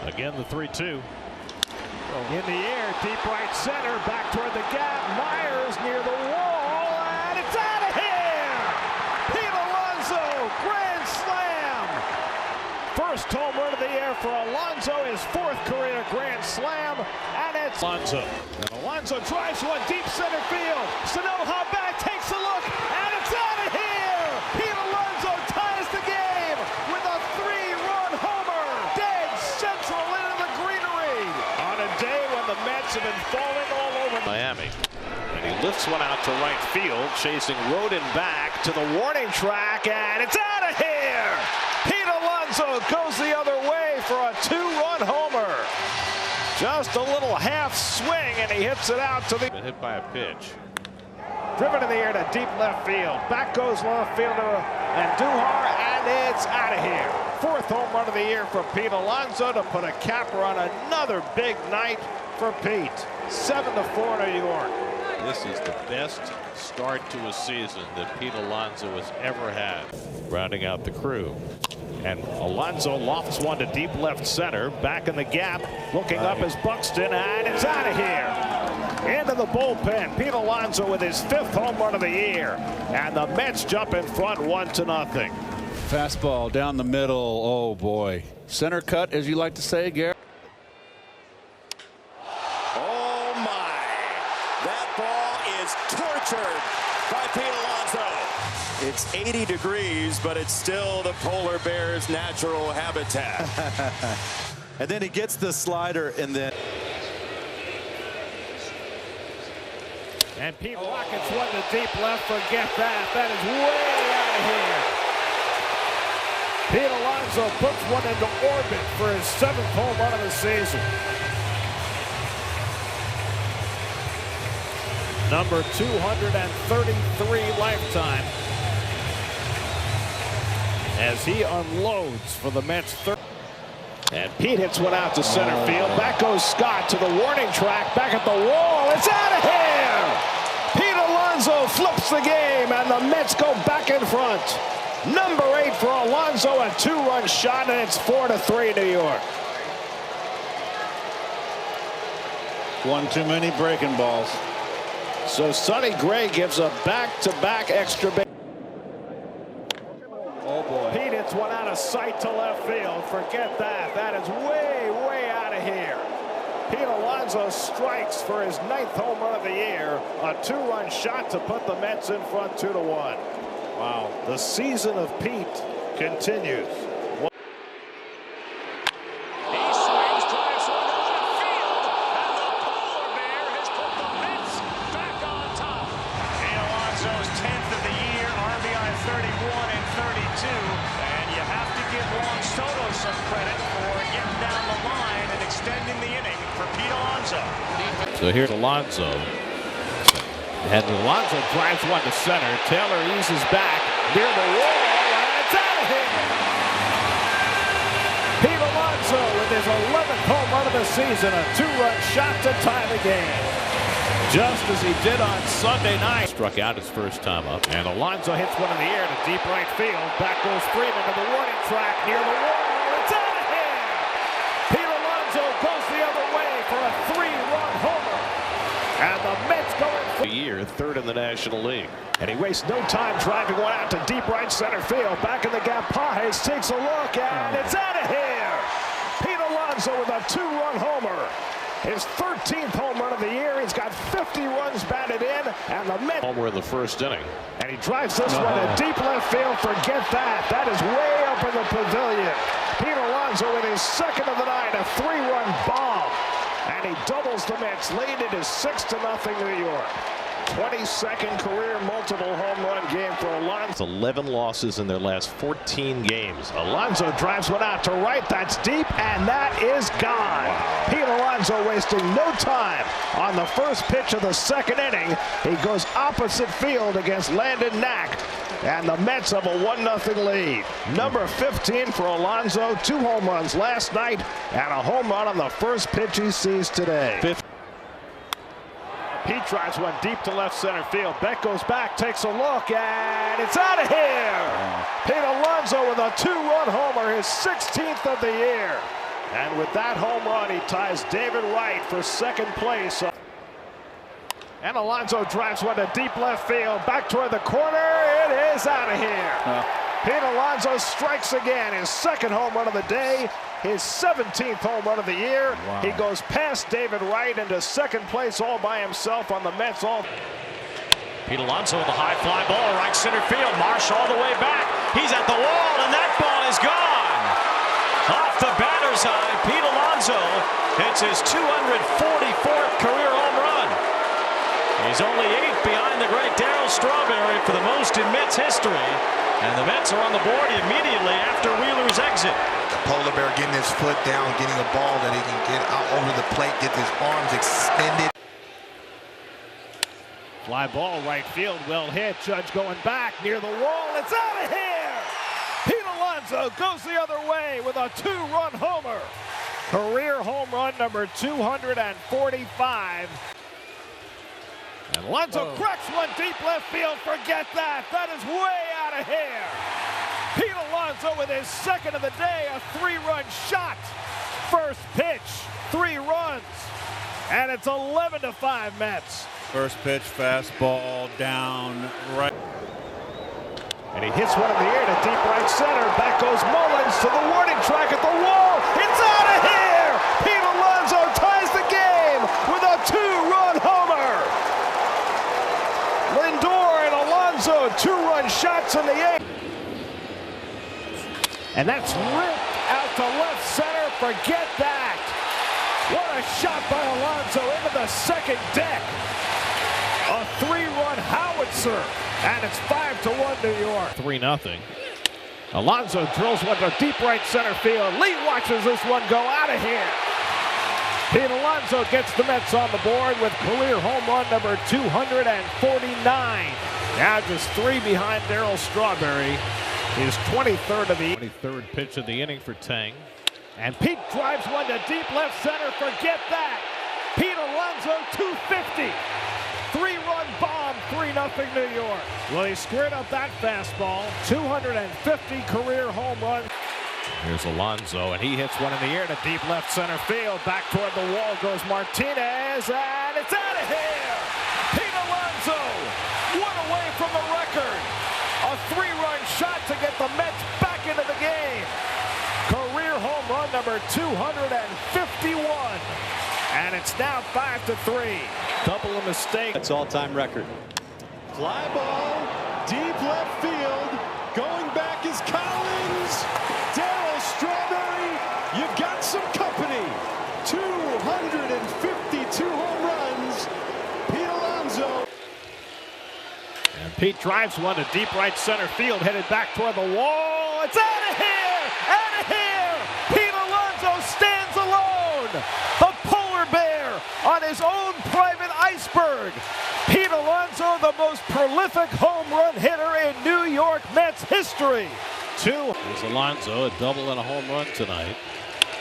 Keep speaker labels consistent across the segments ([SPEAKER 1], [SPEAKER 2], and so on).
[SPEAKER 1] Again, the 3-2. In the air, deep right center, back toward the gap. Myers near the wall, and it's out of here! Pete Alonso, grand slam! First home run of the year for Alonso, his fourth career grand slam, and it's Alonso. And Alonso drives one deep center field. Sanoja back, takes a look, and it's out of here! Pete Alonso ties the game with a three-run homer, dead central into the greenery. On a day when the Mets have been falling all over Miami. And he lifts one out to right field, chasing Rodin back to the warning track, and it's out of here! Pete Alonso goes the other way for a two-run homer. Just a little half swing, and he hits it out to the... Been hit by a pitch. Driven in the air to deep left field. Back goes left fielder Andujar, and it's out of here. Fourth home run of the year for Pete Alonso to put a capper on another big night for Pete. 7-4 New York. This is the best start to a season that Pete Alonso has ever had. Rounding out the crew. And Alonso lofts one to deep left center. Back in the gap. Looking up is Buxton, and it's out of here. Into the bullpen. Pete Alonso with his fifth home run of the year. And the Mets jump in front 1-0.
[SPEAKER 2] Fastball down the middle. Oh, boy. Center cut, as you like to say, Garrett.
[SPEAKER 3] Oh, my. That ball is tortured by Pete Alonso. It's 80 degrees, but it's still the polar bear's natural habitat.
[SPEAKER 4] And then he gets the slider, and then...
[SPEAKER 1] And Pete rockets one to deep left. Forget that. That is way out of here. Pete Alonso puts one into orbit for his seventh home run of the season. Number 233 lifetime. As he unloads for the Mets third. And Pete hits one out to center field. Back goes Scott to the warning track. Back at the wall. It's out of here! Pete Alonso flips the game, and the Mets go back in front. Number 8 for Alonso, a two-run shot, and it's 4-3 New York.
[SPEAKER 2] One too many breaking balls.
[SPEAKER 1] So Sonny Gray gives a back-to-back extra base.
[SPEAKER 2] Oh, boy.
[SPEAKER 1] Pete hits one out of sight to left field. Forget that. That is way, way out of here. Pete Alonso strikes for his 9th home run of the year. A two-run shot to put the Mets in front 2-1. Wow. The season of Pete continues.
[SPEAKER 5] Some credit for getting down the line and extending the inning for Pete Alonso.
[SPEAKER 1] So here's Alonso. And Alonso drives one to center. Taylor eases back near the wall, and it's out of here. Pete Alonso with his 11th home run of the season, a two-run shot to tie the game. Just as he did on Sunday night. Struck out his first time up. And Alonso hits one in the air to deep right field. Back goes Freeman to the warning track near the wall. It's out of here! Pete Alonso goes the other way for a three-run homer. And the Mets go in for the year, third in the National League. And he wastes no time driving one out to deep right center field. Back in the gap, Pages takes a look, and it's out of here! Pete Alonso with a two-run homer. His 13th home run of the year. He's got 50 runs batted in, and the Mets homer in the first inning. And he drives this one to deep left field. Forget that. That is way up in the pavilion. Pete Alonso with his second of the night, a three-run bomb. And he doubles the Mets. Lead it is 6-0 New York. 22nd career multiple home run game for Alonso. 11 losses in their last 14 games. Alonso drives one out to right. That's deep, and that is gone. Wow. Pete Alonso wasting no time on the first pitch of the second inning. He goes opposite field against Landon Knack, and the Mets have a 1-0 lead. Number 15 for Alonso. 2 home runs last night, and a home run on the first pitch he sees today. Pete drives one deep to left center field. Beck goes back, takes a look, and it's out of here! Pete Alonso with a two-run homer, his 16th of the year. And with that home run, he ties David Wright for second place. And Alonso drives one to deep left field. Back toward the corner. It is out of here. Pete Alonso strikes again. His second home run of the day. His 17th home run of the year.
[SPEAKER 2] Wow.
[SPEAKER 1] He goes past David Wright into second place all by himself on the Mets.
[SPEAKER 5] Pete Alonso with a high fly ball, right center field. Marsh all the way back. He's at the wall, and that ball is gone. Off the batter's eye, Pete Alonso hits his 244th career home run. He's only 8 behind the great Darryl Strawberry for the most in Mets history. And the Mets are on the board immediately after Wheeler's exit.
[SPEAKER 6] Polar Bear getting his foot down, getting a ball that he can get out over the plate, get his arms extended.
[SPEAKER 1] Fly ball right field, well hit. Judge going back near the wall. It's out of here. Pete Alonso goes the other way with a 2-run homer. Career home run number 245. And Alonso cracks one deep left field. Forget that. That is way out of here. Pete Alonso with his second of the day, a 3-run shot. First pitch, 3 runs. And it's 11-5 Mets.
[SPEAKER 2] First pitch, fastball, down, right.
[SPEAKER 1] And he hits one in the air to deep right center. Back goes Mullins to the warning track at the wall. It's out of here! Pete Alonso ties the game with a 2-run homer. Lindor and Alonso, 2-run shots in the eighth. And that's ripped out to left center. Forget that. What a shot by Alonso into the second deck. A 3-run howitzer. And it's 5-1 New York. 3-0. Alonso drills one to deep right center field. Lee watches this one go out of here. Pete Alonso gets the Mets on the board with career home run number 249. Now just 3 behind Darryl Strawberry. His 23rd of the 23rd pitch of the inning for Tang. And Pete drives one to deep left center. Forget that. Pete Alonso, 250. 3-run bomb, 3-0 New York. Well, he squared up that fastball. 250 career home run. Here's Alonso, and he hits one in the air to deep left center field. Back toward the wall goes Martinez, and it's out of here. Pete Alonso, 1 away from the record. A 3-run shot to get the Mets back into the game. Career home run number 251. And it's now 5-3. Couple of mistakes.
[SPEAKER 4] That's all-time record.
[SPEAKER 7] Fly ball, deep left field. Going back is Collins. Darryl Strawberry, you've got some company. 252 home runs. Pete Alonso.
[SPEAKER 1] And Pete drives one to deep right center field, headed back toward the wall. It's out of here! Out of here! Pete Alonso stands alone. The polar bear on his own private iceberg. Pete Alonso, the most prolific home run hitter in New York Mets history. Here's Alonso, a double and a home run tonight.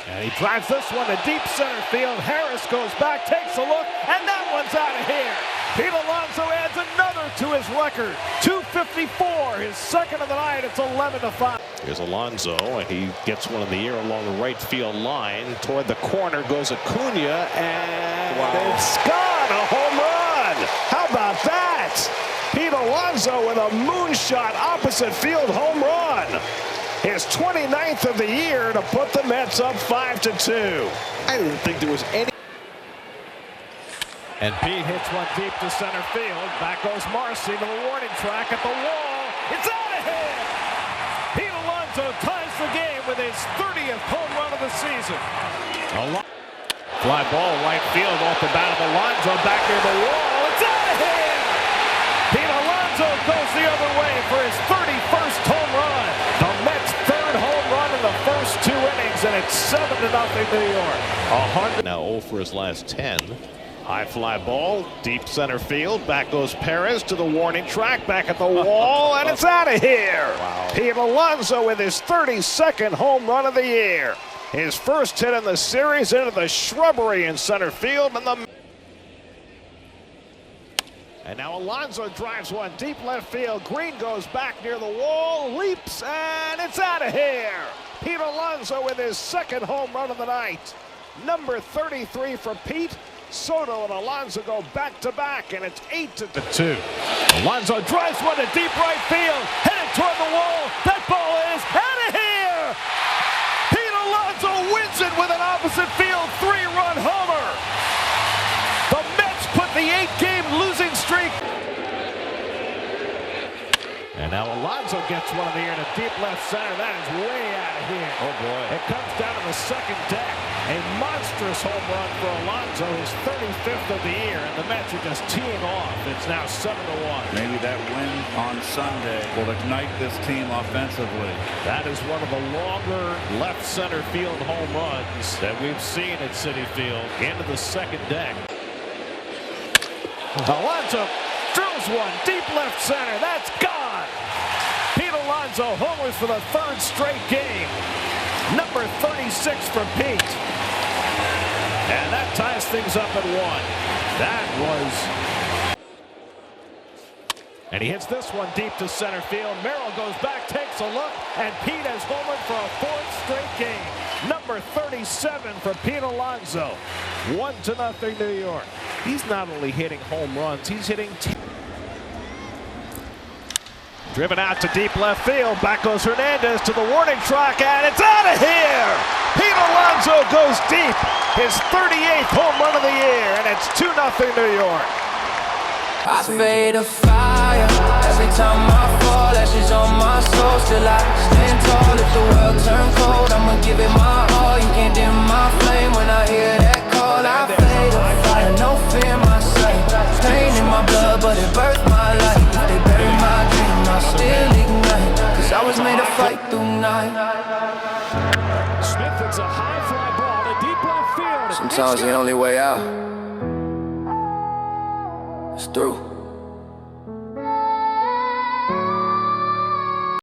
[SPEAKER 1] And he drives this one to deep center field. Harris goes back, takes a look, and that one's out of here. Pete Alonso adds another to his record. 254, his second of the night. It's 11-5. Here's Alonso, and he gets one in the air along the right field line. Toward the corner goes Acuna, and it's gone. A home run. How about that? Pete Alonso with a moonshot opposite field home run. His 29th of the year to put the Mets up 5-2. I didn't think there was any. And Pete hits one deep to center field. Back goes Marcy to the warning track at the wall. It's out of here. Pete Alonso ties the game with his 30th home run of the season. Fly ball right field off the bat of Alonso back near the wall. It's out of here. Pete Alonso goes the other way for his 31st home run. The Mets' 3rd home run in the first 2 innings, and it's 7-0 New York. 100 now 0 for his last 10. High fly ball, deep center field. Back goes Perez to the warning track, back at the wall, and it's out of here. Wow. Pete Alonso with his 32nd home run of the year. His first hit in the series into the shrubbery in center field. And now Alonso drives one deep left field. Green goes back near the wall, leaps, and it's out of here. Pete Alonso with his second home run of the night. Number 33 for Pete. Soto and Alonso go back-to-back, and it's 8-2. Alonso drives one to deep right field, headed toward the wall. That ball is out of here! Pete Alonso wins it with an opposite field three-run homer. The Mets put the 8-game losing streak. And now Alonso gets one in the air to deep left center. That is way out of here.
[SPEAKER 2] Oh, boy.
[SPEAKER 1] It comes down to the second deck. A monstrous home run for Alonso, his 35th of the year, and the Mets are just teeing off. It's now 7-1.
[SPEAKER 2] Maybe that win on Sunday will ignite this team offensively.
[SPEAKER 1] That is one of the longer left center field home runs that we've seen at Citi Field. Into the second deck. Alonso drills one deep left center. That's gone. Pete Alonso homers for the third straight game. Number 36 for Pete. And that ties things up at 1. That was... And he hits this one deep to center field. Merrill goes back, takes a look, and Pete has homered for a fourth straight game. Number 37 for Pete Alonso. 1-0 New York. He's not only hitting home runs, he's hitting... Driven out to deep left field. Back goes Hernandez to the warning track, and it's out of here! Pete Alonso goes deep. His 38th home run of the year, and it's 2-0 New York.
[SPEAKER 8] I fade a fire every time I fall. Ashes on my soul, still I stand tall. If the world turn cold, I'ma give it my all. You can't dim my flame when I hear that call. I fade a fire, no fear in my sight. Pain in my blood, but it birthed my life. If they bury my dream, I still ignite. Cause I was made to fight through night.
[SPEAKER 1] Smith hits a high fly ball to deep left field.
[SPEAKER 8] Sometimes the only way out is through.